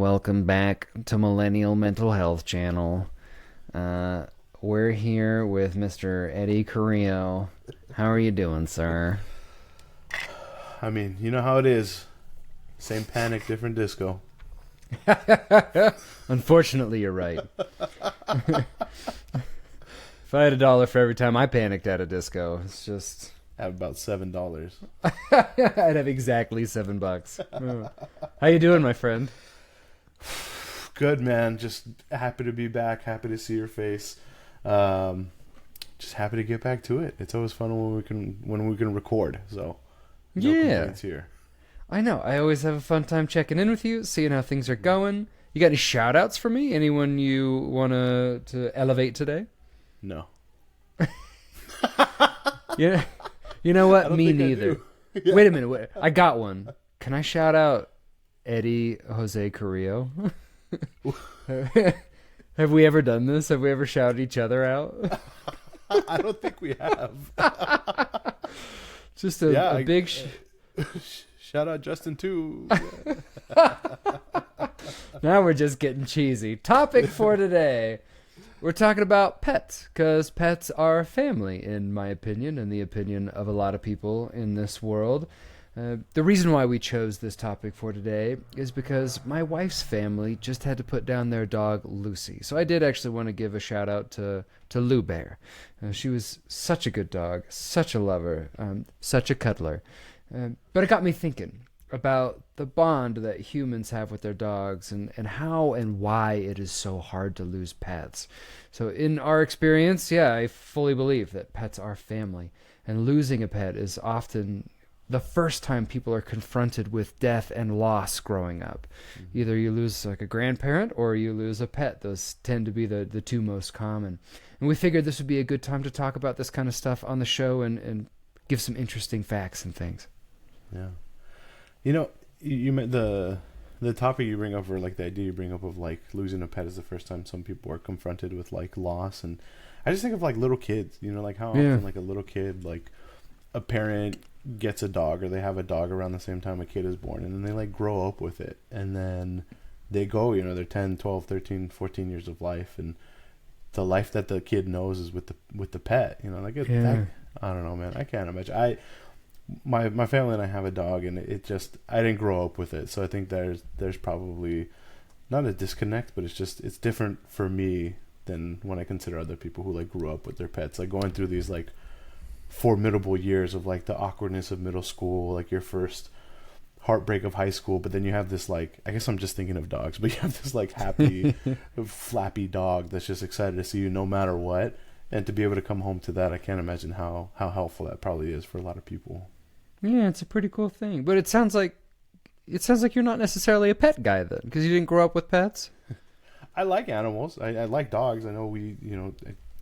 Welcome back to Millennial Mental Health Channel. We're here with Mr. Eddie Carrillo. How are you doing, sir? I mean, you know how it is. Same panic, different disco. Unfortunately, you're right. If I had $1 for every time I panicked at a disco, it's just... At about $7. I'd have exactly $7. Oh. How you doing, my friend? Good, man. Just happy to be back. Happy to see your face. Just happy to get back to it. It's always fun when we can record. So no complaints here. I know. I always have a fun time checking in with you, seeing how things are going. You got any shout outs for me? Anyone you want to elevate today? No. Yeah. You know what? Me think I neither. do. Yeah. Wait a minute. I got one. Can I shout out Eddie Jose Carrillo? Have we ever done this? Have we ever shouted each other out? I don't think we have. Just a big... Shout out Justin, too. Now we're just getting cheesy. Topic for today. We're talking about pets, because pets are family, in my opinion, and the opinion of a lot of people in this world. The reason why we chose this topic for today is because my wife's family just had to put down their dog, Lucy. So I did actually want to give a shout out to Lou Bear. She was such a good dog, such a lover, such a cuddler. But it got me thinking about the bond that humans have with their dogs and how and why it is so hard to lose pets. So in our experience, I fully believe that pets are family. And losing a pet is often the first time people are confronted with death and loss growing up. Mm-hmm. Either you lose like a grandparent or you lose a pet. Those tend to be the two most common. And we figured this would be a good time to talk about this kind of stuff on the show and give some interesting facts and things. Yeah. You know, you meant the topic you bring up, or like the idea you bring up of like losing a pet is the first time some people are confronted with like loss. And I just think of like little kids, you know, like how often like a little kid, like a parent gets a dog or they have a dog around the same time a kid is born, and then they like grow up with it, and then they go, you know, they're 10, 12, 13, 14 years of life, and the life that the kid knows is with the pet, you know, like I don't know, man. I can't imagine. My family and I have a dog, and it just, I didn't grow up with it, so I think there's probably not a disconnect, but it's different for me than when I consider other people who like grew up with their pets, like going through these like formidable years of like the awkwardness of middle school, like your first heartbreak of high school, but then you have this like, I guess I'm just thinking of dogs, but you have this like happy flappy dog that's just excited to see you no matter what, and to be able to come home to that, I can't imagine how helpful that probably is for a lot of people. Yeah, it's a pretty cool thing. But it sounds like you're not necessarily a pet guy then, because you didn't grow up with pets. I like animals. I like dogs. I know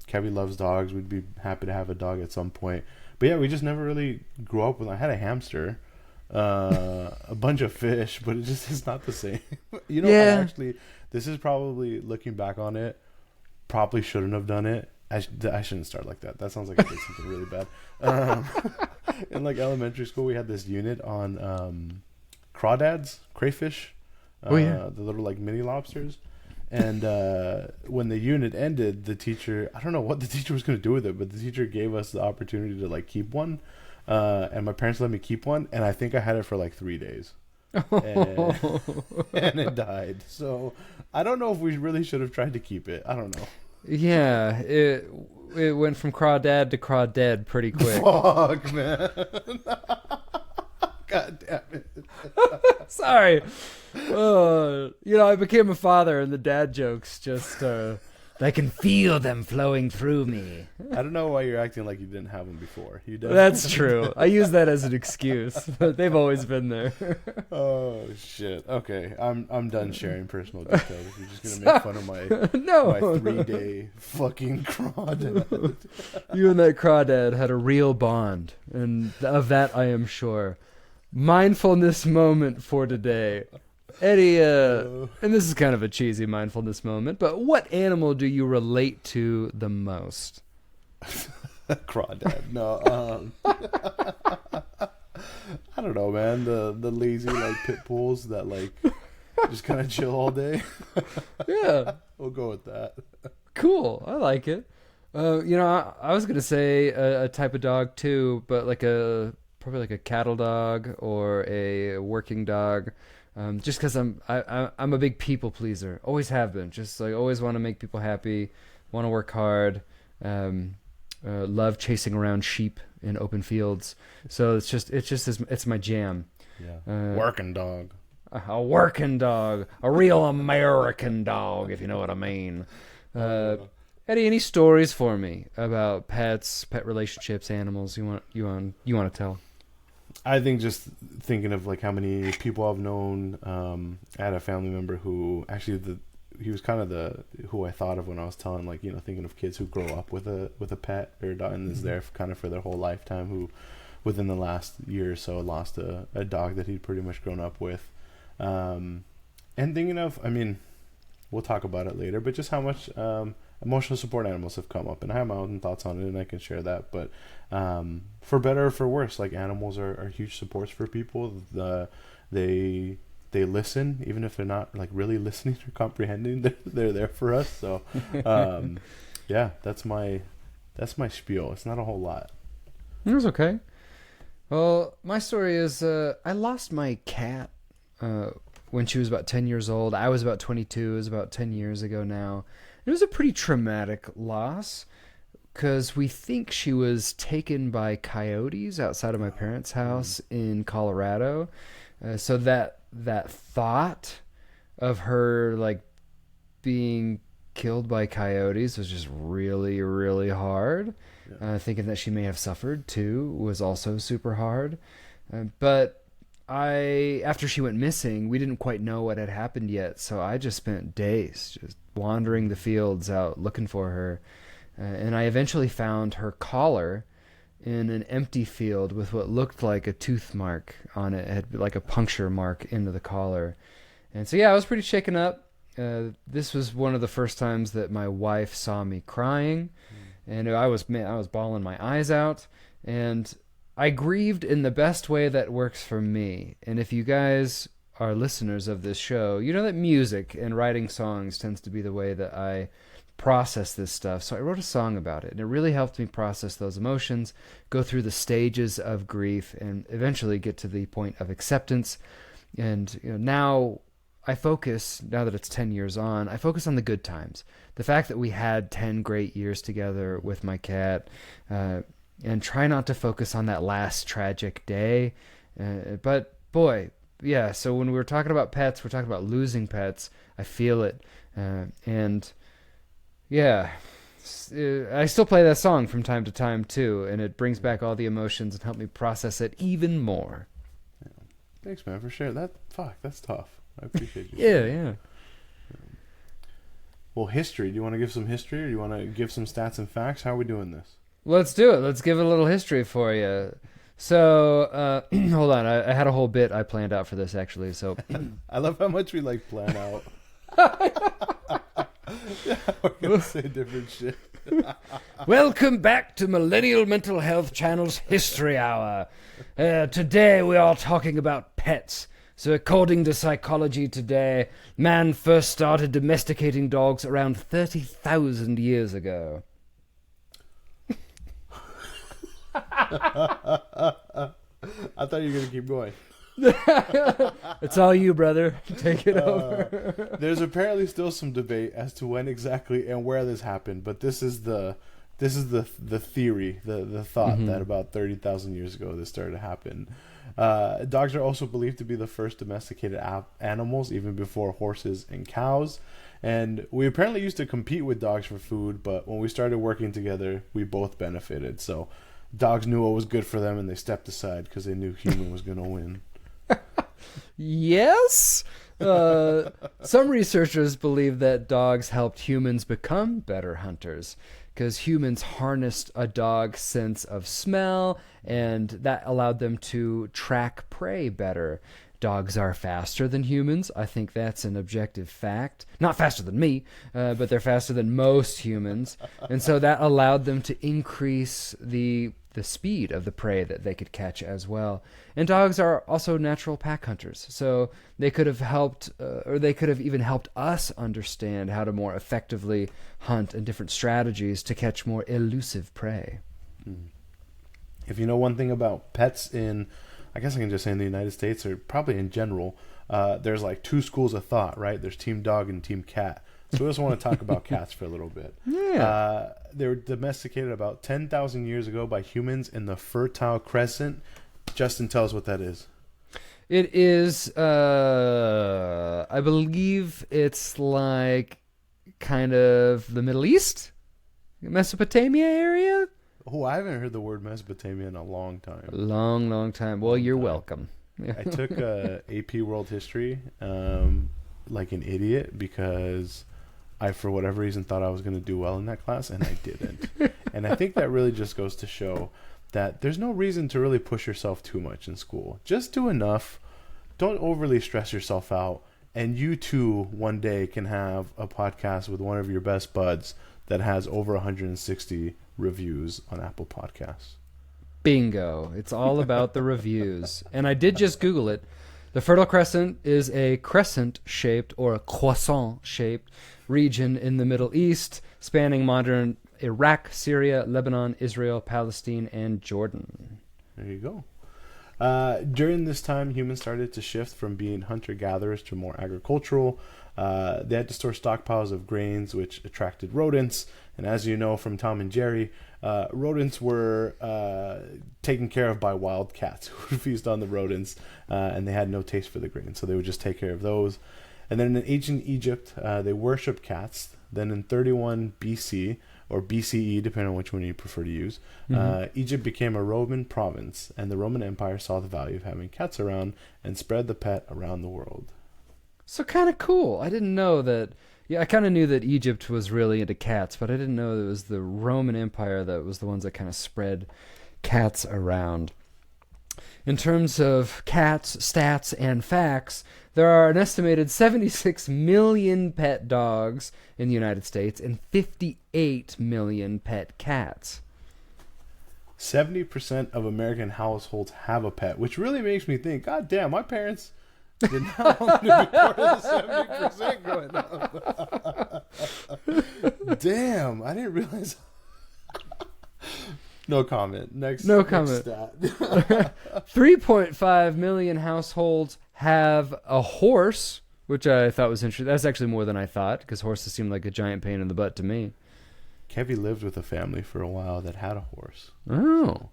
Kevin loves dogs. We'd be happy to have a dog at some point. But yeah, we just never really grew up with. I had a hamster, a bunch of fish, but it just is not the same. You know, yeah. This is probably, looking back on it, probably shouldn't have done it. I shouldn't start like that. That sounds like I did something really bad. In like elementary school, we had this unit on crawdads, crayfish, the little like mini lobsters. And when the unit ended, the teacher, I don't know what the teacher was going to do with it, but the teacher gave us the opportunity to like keep one. And my parents let me keep one, and I think I had it for like 3 days. And it died. So I don't know if we really should have tried to keep it. I don't know. Yeah, it went from crawdad to crawdead pretty quick. Fuck, man. God damn it. Sorry. I became a father, and the dad jokes just, I can feel them flowing through me. I don't know why you're acting like you didn't have them before. You definitely That's true. I use that as an excuse, but they've always been there. Oh, shit. Okay, I'm done sharing personal details. If you're just going to make fun of my 3-day fucking crawdad. You and that crawdad had a real bond, and of that I am sure. Mindfulness moment for today. Eddie, and this is kind of a cheesy mindfulness moment, but what animal do you relate to the most? Crawdad. No. I don't know, man. The lazy like pit bulls that like Just kind of chill all day. Yeah. We'll go with that. Cool. I like it. I was gonna say a type of dog too, but probably like a cattle dog or a working dog. Just because I'm a big people pleaser. Always have been. Just like always want to make people happy. Want to work hard. Love chasing around sheep in open fields. So it's my jam. Yeah. Working dog. A working dog, a real American dog, if you know what I mean. Eddie, any stories for me about pets, pet relationships, animals you want to tell? I think just thinking of like how many people I've known. I had a family member who actually he was kind of who I thought of when I was telling, like, thinking of kids who grow up with a pet or a dog and is there kind of for their whole lifetime, who within the last year or so lost a dog that he'd pretty much grown up with. And thinking of, I mean, we'll talk about it later, but just how much emotional support animals have come up, and I have my own thoughts on it, and I can share that. But for better or for worse, like, animals are huge supports for people. They listen, even if they're not like really listening or comprehending. They're there for us. So yeah, that's my spiel. It's not a whole lot. It was okay. Well, my story is I lost my cat when she was about 10 years old. I was about 22. It was about 10 years ago now. It was a pretty traumatic loss because we think she was taken by coyotes outside of my parents' house in Colorado. So that thought of her like being killed by coyotes was just really, really hard. Yeah. Thinking that she may have suffered too was also super hard. But after she went missing, we didn't quite know what had happened yet, so I just spent days just wandering the fields out looking for her. And I eventually found her collar in an empty field with what looked like a tooth mark on it. It had like a puncture mark into the collar. And so, yeah, I was pretty shaken up. This was one of the first times that my wife saw me crying, and I was bawling my eyes out, and I grieved in the best way that works for me. And if you guys are listeners of this show, you know that music and writing songs tends to be the way that I process this stuff. So I wrote a song about it, and it really helped me process those emotions, go through the stages of grief, and eventually get to the point of acceptance. And now I focus, now that it's 10 years on, I focus on the good times. The fact that we had 10 great years together with my cat, and try not to focus on that last tragic day. But boy, yeah, so when we're talking about pets, we're talking about losing pets. I feel it. And yeah, I still play that song from time to time too, and it brings back all the emotions and help me process it even more. Yeah. Thanks, man, for sharing that. That's tough. I appreciate you. Yeah. Well, history. Do you want to give some history, or do you want to give some stats and facts? How are we doing this? Let's do it. Let's give it a little history for you. So, hold on. I had a whole bit I planned out for this, actually. So, I love how much we plan out. Yeah, we're gonna say different shit. Welcome back to Millennial Mental Health Channel's History Hour. Today we are talking about pets. So according to Psychology Today, man first started domesticating dogs around 30,000 years ago. I thought you were going to keep going. It's all you, brother. Take it over. There's apparently still some debate as to when exactly and where this happened, but this is the theory, the thought that about 30,000 years ago this started to happen. Dogs are also believed to be the first domesticated animals, even before horses and cows. And we apparently used to compete with dogs for food, but when we started working together, we both benefited. So dogs knew what was good for them, and they stepped aside because they knew human was going to win. Yes. Some researchers believe that dogs helped humans become better hunters because humans harnessed a dog's sense of smell, and that allowed them to track prey better. Dogs are faster than humans. I think that's an objective fact. Not faster than me, but they're faster than most humans. And so that allowed them to increase the the speed of the prey that they could catch as well. And dogs are also natural pack hunters, so they could have helped, or they could have even helped us understand how to more effectively hunt and different strategies to catch more elusive prey. If you know one thing about pets in, I guess I can just say in the United States, or probably in general, there's like two schools of thought, right? There's team dog and team cat. So we just want to talk about cats for a little bit. Yeah. They were domesticated about 10,000 years ago by humans in the Fertile Crescent. Justin, tell us what that is. It is, I believe it's like kind of the Middle East? Mesopotamia area? Oh, I haven't heard the word Mesopotamia in a long time. A long, long time. Well, you're welcome. I took AP World History like an idiot because I, for whatever reason, thought I was going to do well in that class, and I didn't. And I think that really just goes to show that there's no reason to really push yourself too much in school. Just do enough. Don't overly stress yourself out. And you, too, one day can have a podcast with one of your best buds that has over 160 reviews on Apple Podcasts. Bingo. It's all about the reviews. And I did just Google it. The Fertile Crescent is a crescent-shaped or a croissant-shaped region in the Middle East, spanning modern Iraq, Syria, Lebanon, Israel, Palestine, and Jordan. There you go. During this time, humans started to shift from being hunter-gatherers to more agricultural. They had to store stockpiles of grains, which attracted rodents. And as you know from Tom and Jerry, rodents were taken care of by wild cats who would feast on the rodents, and they had no taste for the grain, so they would just take care of those. And then in ancient Egypt, they worshipped cats. Then in 31 BC, or BCE, depending on which one you prefer to use, Egypt became a Roman province, and the Roman Empire saw the value of having cats around and spread the pet around the world. So kind of cool. I didn't know that. Yeah, I kind of knew that Egypt was really into cats, but I didn't know that it was the Roman Empire that was the ones that kind of spread cats around. In terms of cats, stats, and facts, there are an estimated 76 million pet dogs in the United States and 58 million pet cats. 70% of American households have a pet, which really makes me think, God damn, my parents did not want to be part of the 70% growing up. Damn, I didn't realize. No comment. Next comment. Stat. 3.5 million households have a horse, which I thought was interesting. That's actually more than I thought, because horses seem like a giant pain in the butt to me. Kevy lived with a family for a while that had a horse. Oh.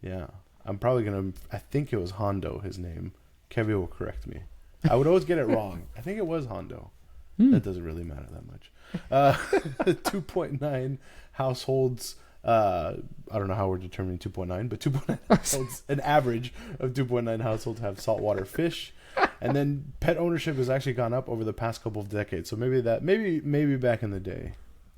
Yeah. I'm probably going to... I think it was Hondo, his name. Kevy will correct me. I would always get it wrong. I think it was Hondo. That doesn't really matter that much. 2.9 households... I don't know how we're determining 2.9, but 2.9 households, an average of 2.9 households have saltwater fish. And then pet ownership has actually gone up over the past couple of decades. So maybe back in the day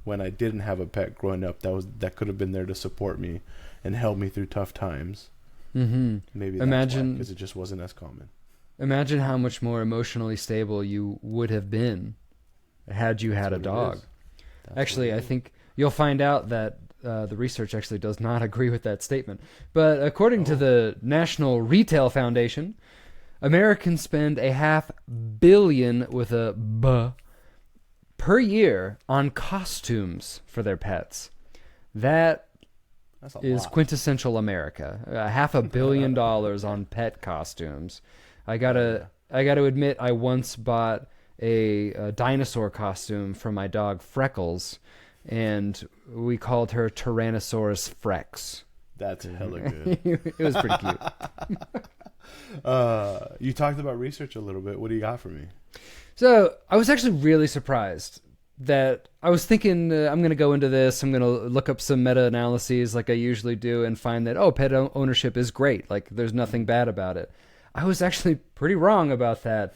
when I didn't have a pet growing up, that could have been there to support me and help me through tough times. Mm-hmm. Maybe that's why, because it just wasn't as common. Imagine how much more emotionally stable you would have been had you had a dog. Actually, I think you'll find out that the research actually does not agree with that statement. But according to the National Retail Foundation, Americans spend $500 million with a B per year on costumes for their pets. That's is lot. Quintessential America. $500 million on pet costumes. I gotta admit, I once bought a dinosaur costume for my dog Freckles, and we called her Tyrannosaurus Frex. That's hella good. It was pretty cute. You talked about research a little bit. What do you got for me? So I was actually really surprised that I was thinking I'm going to go into this. I'm going to look up some meta-analyses like I usually do and find that, pet ownership is great. Like there's nothing bad about it. I was actually pretty wrong about that.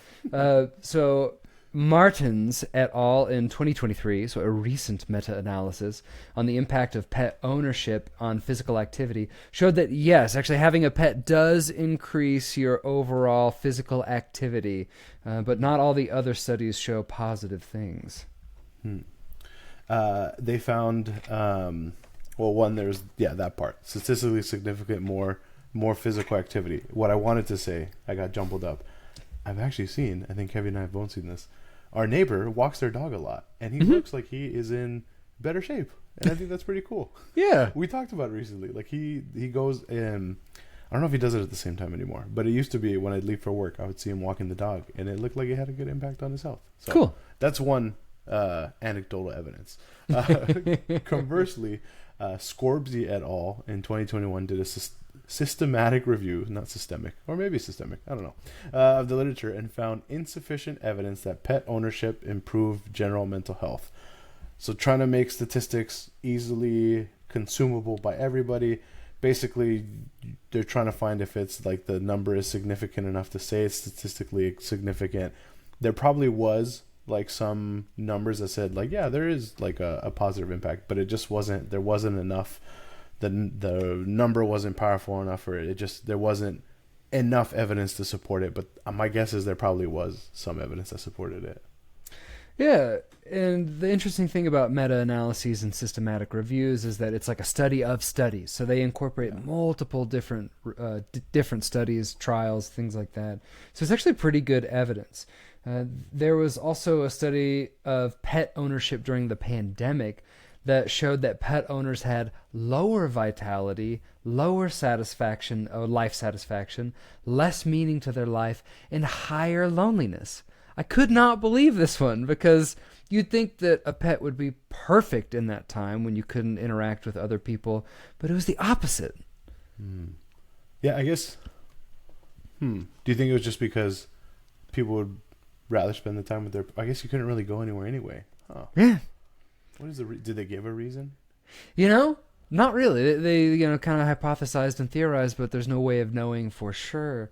So Martins et al. In 2023, so a recent meta-analysis on the impact of pet ownership on physical activity, showed that yes, actually having a pet does increase your overall physical activity, but not all the other studies show positive things. They found Well, one, there's that part, statistically significant, more physical activity. What I wanted to say, I got jumbled up. I've actually seen, I think Kevin and I have both seen this. Our neighbor walks their dog a lot, and he looks like he is in better shape, and I think that's pretty cool. Yeah, we talked about it recently. Like he goes in. I don't know if he does it at the same time anymore, but it used to be when I'd leave for work, I would see him walking the dog, and it looked like it had a good impact on his health. So cool. That's one anecdotal evidence. Conversely, Scorbsy et al. In 2021 did a systematic review, not systemic, or maybe systemic, I don't know, of the literature and found insufficient evidence that pet ownership improved general mental health. So trying to make statistics easily consumable by everybody, basically they're trying to find if it's like the number is significant enough to say it's statistically significant. There probably was like some numbers that said like, yeah, there is like a positive impact, but it just wasn't, there wasn't enough. The number wasn't powerful enough, or there wasn't enough evidence to support it. But my guess is there probably was some evidence that supported it. Yeah, and the interesting thing about meta-analyses and systematic reviews is that it's like a study of studies. So they incorporate multiple different studies, trials, things like that. So it's actually pretty good evidence. There was also a study of pet ownership during the pandemic that showed that pet owners had lower vitality, lower satisfaction, or life satisfaction, less meaning to their life, and higher loneliness. I could not believe this one, because you'd think that a pet would be perfect in that time when you couldn't interact with other people, but it was the opposite. Yeah, I guess. Do you think it was just because people would rather spend the time with their... I guess you couldn't really go anywhere anyway. Huh. Yeah. What is did they give a reason? Not really. They kind of hypothesized and theorized, but there's no way of knowing for sure.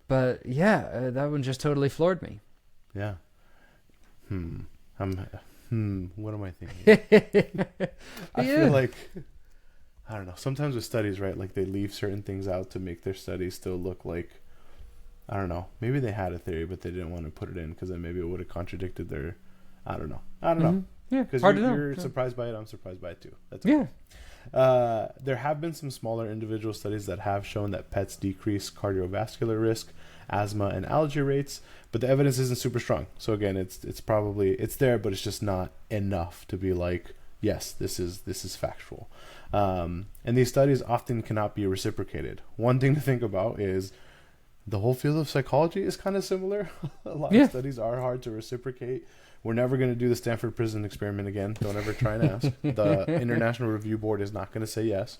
But yeah, that one just totally floored me. Yeah. What am I thinking? I feel like, I don't know. Sometimes with studies, right? Like they leave certain things out to make their studies still look like, I don't know. Maybe they had a theory, but they didn't want to put it in because then maybe it would have contradicted their. I don't know. Yeah, because hard to know. You're surprised by it. I'm surprised by it too. That's okay. Yeah. There have been some smaller individual studies that have shown that pets decrease cardiovascular risk, asthma, and allergy rates, but the evidence isn't super strong. So again, it's probably it's there, but it's just not enough to be like, yes, this is factual. And these studies often cannot be reciprocated. One thing to think about is the whole field of psychology is kind of similar. A lot of studies are hard to reciprocate. We're never going to do the Stanford Prison Experiment again. Don't ever try and ask. The International Review Board is not going to say yes.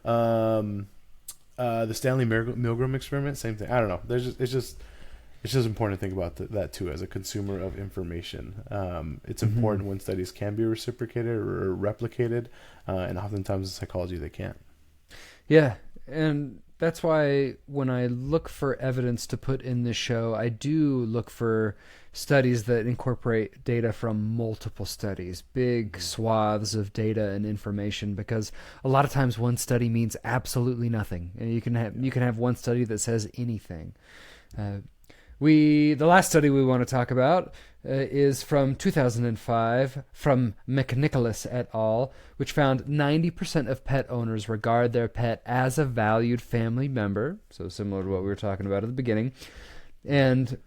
The Stanley Milgram Experiment, same thing. I don't know. It's just important to think about that too as a consumer of information. It's important when studies can be reciprocated or replicated, and oftentimes in psychology they can't. Yeah, and that's why when I look for evidence to put in this show, I do look for studies that incorporate data from multiple studies, big swaths of data and information, because a lot of times one study means absolutely nothing. And you can have one study that says anything. The last study we want to talk about is from 2005 from McNicholas et al., which found 90% of pet owners regard their pet as a valued family member, so similar to what we were talking about at the beginning, and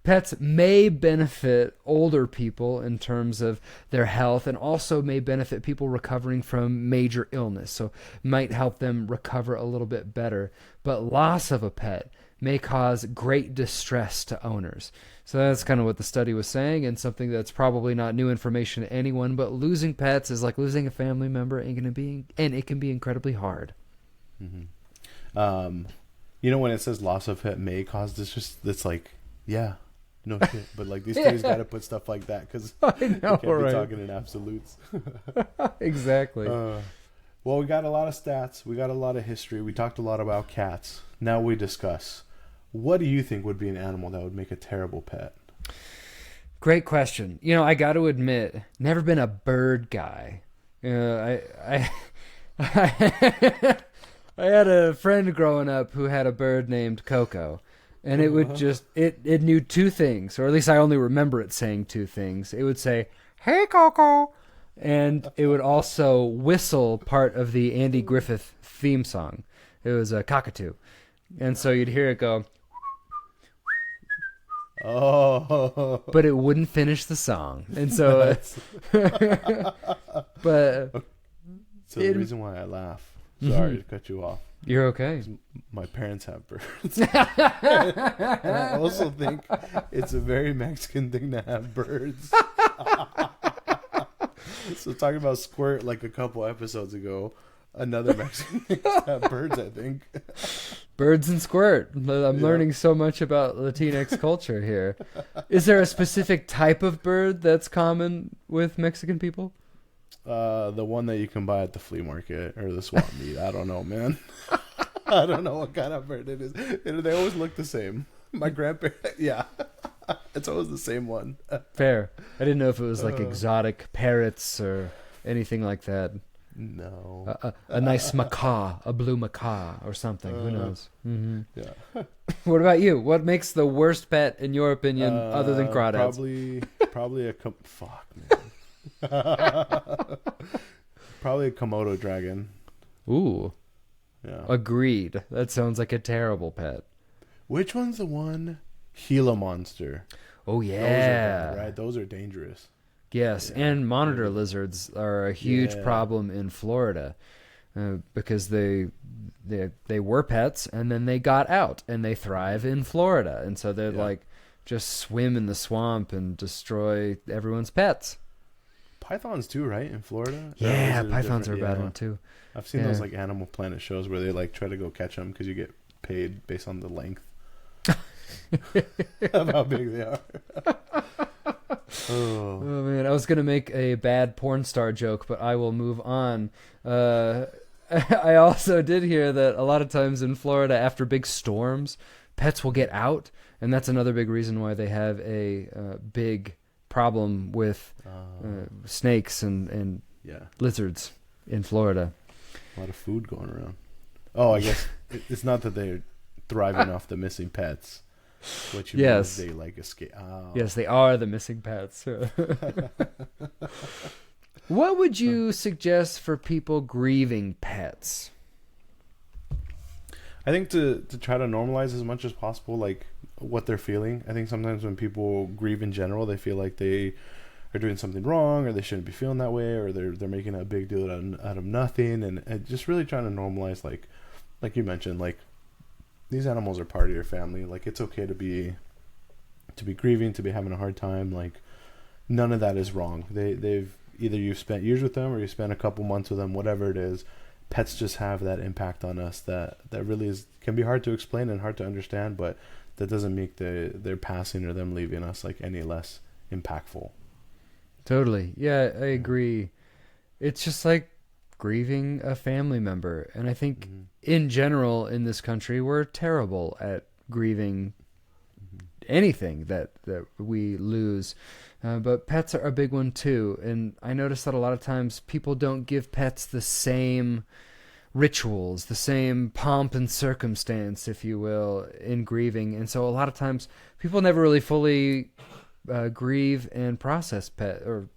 pets may benefit older people in terms of their health, and also may benefit people recovering from major illness, so might help them recover a little bit better. But loss of a pet may cause great distress to owners. So that's kind of what the study was saying, and something that's probably not new information to anyone, but losing pets is like losing a family member, and it can be incredibly hard. When it says loss of pet may cause distress, that's like, yeah. No shit, but like these studies got to put stuff like that because I know, we can't right? be talking in absolutes. Exactly. Well, we got a lot of stats. We got a lot of history. We talked a lot about cats. Now we discuss, what do you think would be an animal that would make a terrible pet? Great question. I got to admit, never been a bird guy. I had a friend growing up who had a bird named Coco. and it would just it knew two things, or at least I only remember it saying two things. It would say, "Hey, Coco," and it would also whistle part of the Andy Griffith theme song. It was a cockatoo, and so you'd hear it go, Oh, but it wouldn't finish the song, and so. But so the reason why I laugh. Sorry to cut you off. You're okay. My parents have birds. I also think it's a very Mexican thing to have birds. So talking about squirt like a couple episodes ago, another Mexican thing to have birds, I think. Birds and squirt. I'm learning so much about Latinx culture here. Is there a specific type of bird that's common with Mexican people? The one that you can buy at the flea market or the swap meet. I don't know, man. I don't know what kind of bird it is. They always look the same. My grandparents, yeah. It's always the same one. Fair. I didn't know if it was like exotic parrots or anything like that. No. A nice macaw, a blue macaw or something. Who knows? Mm-hmm. Yeah. What about you? What makes the worst pet, in your opinion, other than crawdads? Probably fuck, man. Probably a Komodo dragon. Ooh. Yeah. Agreed. That sounds like a terrible pet. Which one's the one? Gila monster. Oh, yeah. Those are bad, right? Those are dangerous. Yes, Yeah. and monitor lizards are a huge problem in Florida because they were pets and then they got out and they thrive in Florida. And so they're like just swim in the swamp and destroy everyone's pets. Pythons too, right? In Florida? Yeah, pythons are a bad one too. I've seen those like Animal Planet shows where they like try to go catch them because you get paid based on the length of how big they are. Oh man, I was gonna make a bad porn star joke, but I will move on. I also did hear that a lot of times in Florida, after big storms, pets will get out, and that's another big reason why they have a big problem with snakes and lizards in Florida. A lot of food going around. Oh, I guess it's not that they're thriving off the missing pets. What you mean is they like escape. Oh. Yes, they are the missing pets. What would you suggest for people grieving pets? I think to try to normalize as much as possible, like what they're feeling. I think sometimes when people grieve in general, they feel like they are doing something wrong, or they shouldn't be feeling that way, or they're making a big deal out of nothing, and just really trying to normalize, like you mentioned, like these animals are part of your family. Like it's okay to be grieving, to be having a hard time. Like none of that is wrong. They've either you've spent years with them or you spent a couple months with them, whatever it is. Pets just have that impact on us that really can be hard to explain and hard to understand, but that doesn't make their passing or them leaving us like any less impactful. Totally. Yeah, I agree. It's just like grieving a family member. And I think in general in this country, we're terrible at grieving anything that we lose. But pets are a big one too. And I notice that a lot of times people don't give pets the same rituals, the same pomp and circumstance, if you will, in grieving. And so a lot of times people never really fully grieve and process the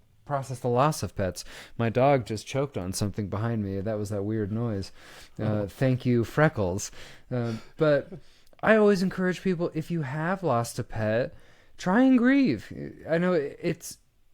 loss of pets. My dog just choked on something behind me. That was that weird noise. Thank you, Freckles. But I always encourage people, if you have lost a pet, try and grieve. I know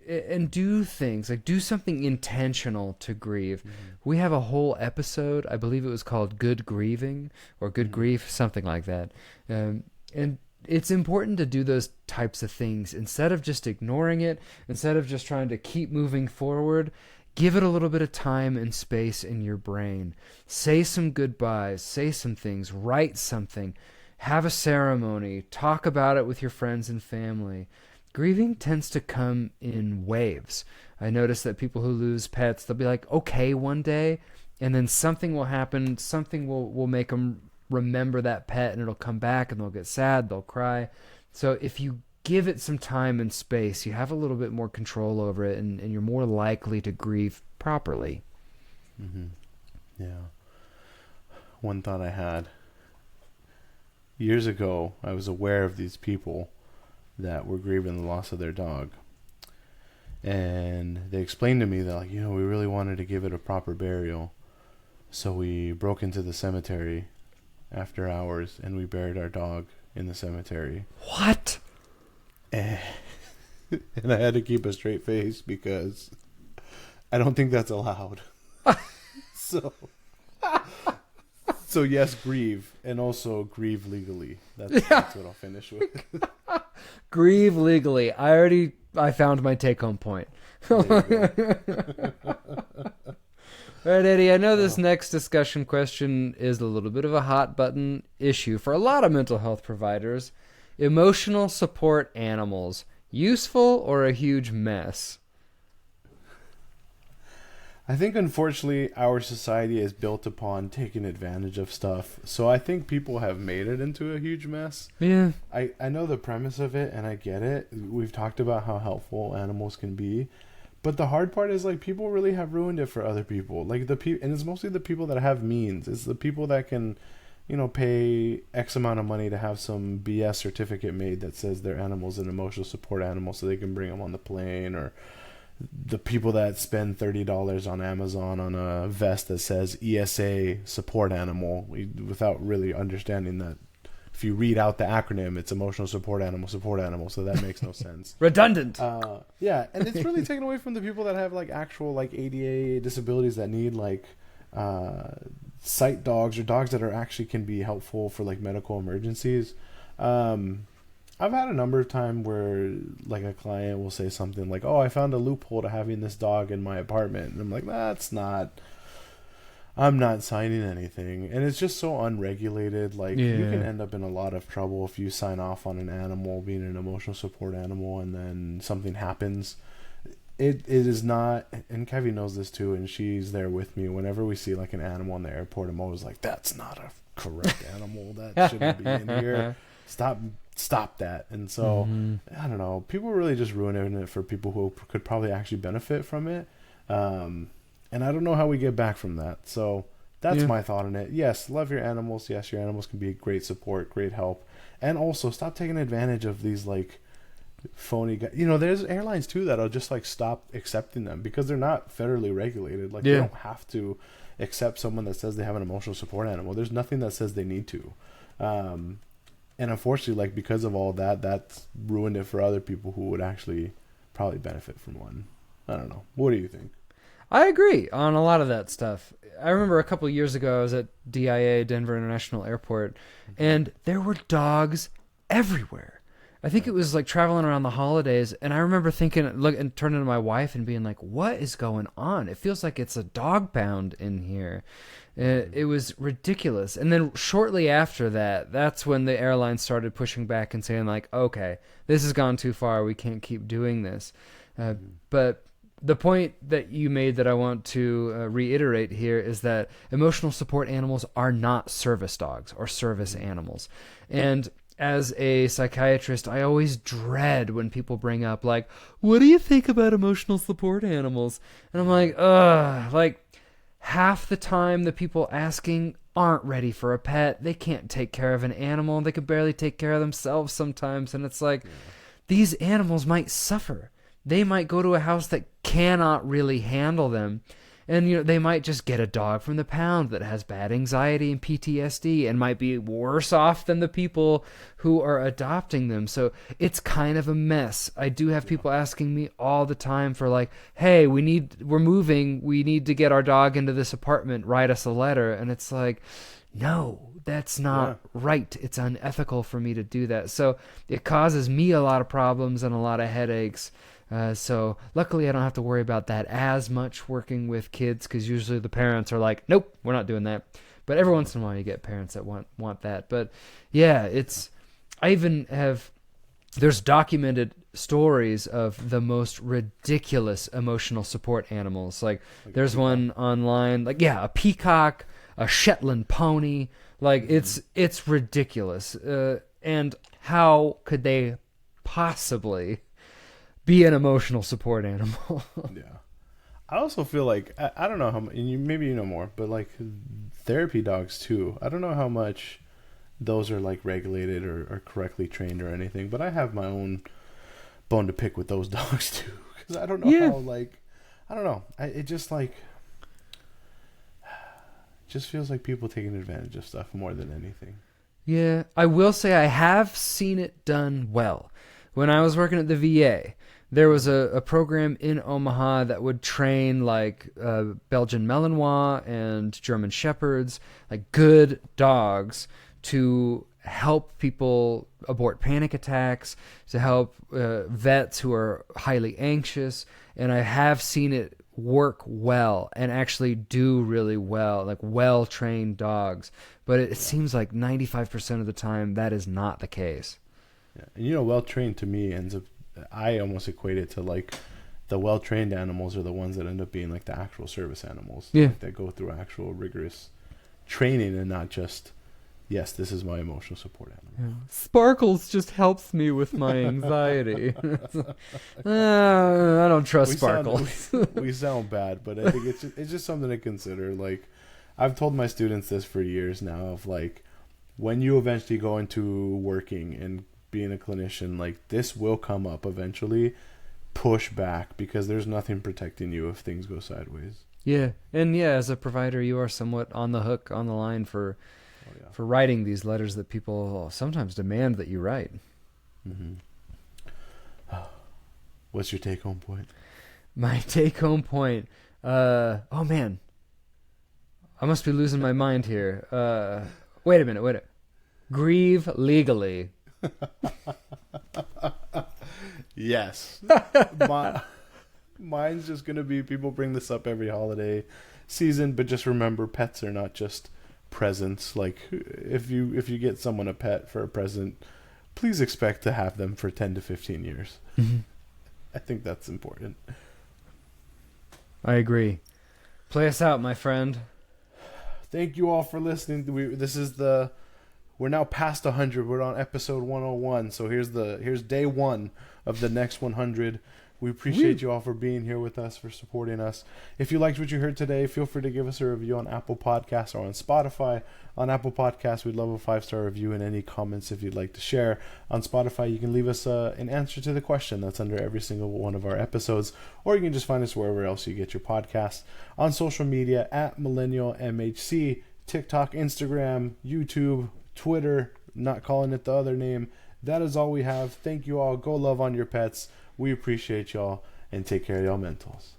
and do things, like do something intentional to grieve. We have a whole episode, I believe it was called Good Grieving or Good Grief, something like that. And it's important to do those types of things instead of just ignoring it, instead of just trying to keep moving forward. Give it a little bit of time and space in your brain. Say some goodbyes, say some things, write something, have a ceremony, talk about it with your friends and family. Grieving tends to come in waves. I notice that people who lose pets, they'll be like, okay, one day, and then something will happen, something will make them remember that pet, and it'll come back, and they'll get sad, they'll cry. So if you give it some time and space, you have a little bit more control over it, and you're more likely to grieve properly. Yeah. One thought I had. years ago, I was aware of these people that were grieving the loss of their dog. And they explained to me that, like, we really wanted to give it a proper burial. So we broke into the cemetery after hours and we buried our dog in the cemetery. What? And I had to keep a straight face because I don't think that's allowed. So yes, grieve, and also grieve legally. That's what I'll finish with. Grieve legally. I found my take-home point. All right, Eddie, I know this next discussion question is a little bit of a hot button issue for a lot of mental health providers. Emotional support animals, useful or a huge mess? I think, unfortunately, our society is built upon taking advantage of stuff. So I think people have made it into a huge mess. Yeah. I know the premise of it, and I get it. We've talked about how helpful animals can be. But the hard part is, like, people really have ruined it for other people. Like, and it's mostly the people that have means. It's the people that can, pay X amount of money to have some BS certificate made that says their animal's an emotional support animal so they can bring them on the plane, or the people that spend $30 on Amazon on a vest that says ESA support animal without really understanding that if you read out the acronym, it's emotional support animal, so that makes no sense. Redundant. Yeah, and it's really taken away from the people that have like actual like ADA disabilities that need like sight dogs or dogs that are actually can be helpful for like medical emergencies. I've had a number of times where like a client will say something like, "Oh, I found a loophole to having this dog in my apartment," and I'm like, I'm not signing anything. And it's just so unregulated. Like, you can end up in a lot of trouble if you sign off on an animal being an emotional support animal and then something happens. It is not, and Kevin knows this too, and she's there with me. Whenever we see like an animal in the airport, I'm always like, "That's not a correct animal. That shouldn't be in here. Stop that." And so, I don't know. People really just ruining it for people who could probably actually benefit from it. And I don't know how we get back from that. So that's my thought on it. Yes, love your animals. Yes, your animals can be great support, great help. And also stop taking advantage of these like phony guys. There's airlines too that'll just like stop accepting them because they're not federally regulated. Like, they don't have to accept someone that says they have an emotional support animal. There's nothing that says they need to. And unfortunately, like, because of all that, that's ruined it for other people who would actually probably benefit from one. I don't know. What do you think? I agree on a lot of that stuff. I remember a couple of years ago, I was at DIA, Denver International Airport, and there were dogs everywhere. I think it was like traveling around the holidays, and I remember thinking, and turning to my wife and being like, "What is going on? It feels like it's a dog pound in here." It was ridiculous. And then shortly after that, that's when the airline started pushing back and saying like, "Okay, this has gone too far. We can't keep doing this." But the point that you made that I want to reiterate here is that emotional support animals are not service dogs or service animals. And as a psychiatrist, I always dread when people bring up like, "What do you think about emotional support animals?" And I'm like, ugh, like half the time the people asking aren't ready for a pet. They can't take care of an animal. They can barely take care of themselves sometimes. And it's like, these animals might suffer. They might go to a house that cannot really handle them. And, they might just get a dog from the pound that has bad anxiety and PTSD and might be worse off than the people who are adopting them. So it's kind of a mess. I do have people asking me all the time for like, "Hey, we're moving. We need to get our dog into this apartment. Write us a letter." And it's like, no, that's not right. It's unethical for me to do that. So it causes me a lot of problems and a lot of headaches. So luckily I don't have to worry about that as much working with kids, because usually the parents are like, "Nope, we're not doing that." But every once in a while you get parents that want that. But yeah, I even have, there's documented stories of the most ridiculous emotional support animals. Like there's one online, like, a peacock, a Shetland pony. Like it's ridiculous. And how could they possibly be an emotional support animal? Yeah. I also feel like, I don't know how much, and maybe you know more, but like therapy dogs too. I don't know how much those are like regulated or correctly trained or anything. But I have my own bone to pick with those dogs too, because I don't know how, like, I don't know. It just like just feels like people taking advantage of stuff more than anything. Yeah, I will say I have seen it done well. When I was working at the VA, there was a program in Omaha that would train like Belgian Malinois and German Shepherds, like good dogs, to help people abort panic attacks, to help vets who are highly anxious. And I have seen it work well and actually do really well, like well-trained dogs. But it seems like 95% of the time that is not the case. Yeah. And you know, well-trained to me ends up, I almost equate it to like the well-trained animals are the ones that end up being like the actual service animals. Yeah. Like, that go through actual rigorous training and not just, yes, this is my emotional support animal. Yeah. Sparkles just helps me with my anxiety. I don't trust Sparkles. We sound bad, but I think it's just something to consider. Like, I've told my students this for years now, of like, when you eventually go into working and being a clinician, like, this will come up eventually. Push back, because there's nothing protecting you if things go sideways. Yeah. And yeah, as a provider, you are somewhat on the hook, on the line for writing these letters that people sometimes demand that you write. Mm-hmm. What's your take-home point? My take-home point. Oh man, I must be losing my mind here. Wait a minute. Grieve legally. Yes. Mine's just gonna be, people bring this up every holiday season, but just remember, pets are not just presents. Like, if you get someone a pet for a present, please expect to have them for 10 to 15 years. Mm-hmm. I think that's important. I agree. Play us out, my friend. Thank you all for listening. We're now past 100. We're on episode 101. So here's day 1 of the next 100. We appreciate you all for being here with us, for supporting us. If you liked what you heard today, feel free to give us a review on Apple Podcasts or on Spotify. On Apple Podcasts, we'd love a 5-star review and any comments if you'd like to share. On Spotify, you can leave us an answer to the question that's under every single one of our episodes, or you can just find us wherever else you get your podcasts. On social media, at Millennial MHC, TikTok, Instagram, YouTube, Twitter, not calling it the other name. That is all we have. Thank you all. Go love on your pets. We appreciate y'all, and take care of y'all mentals.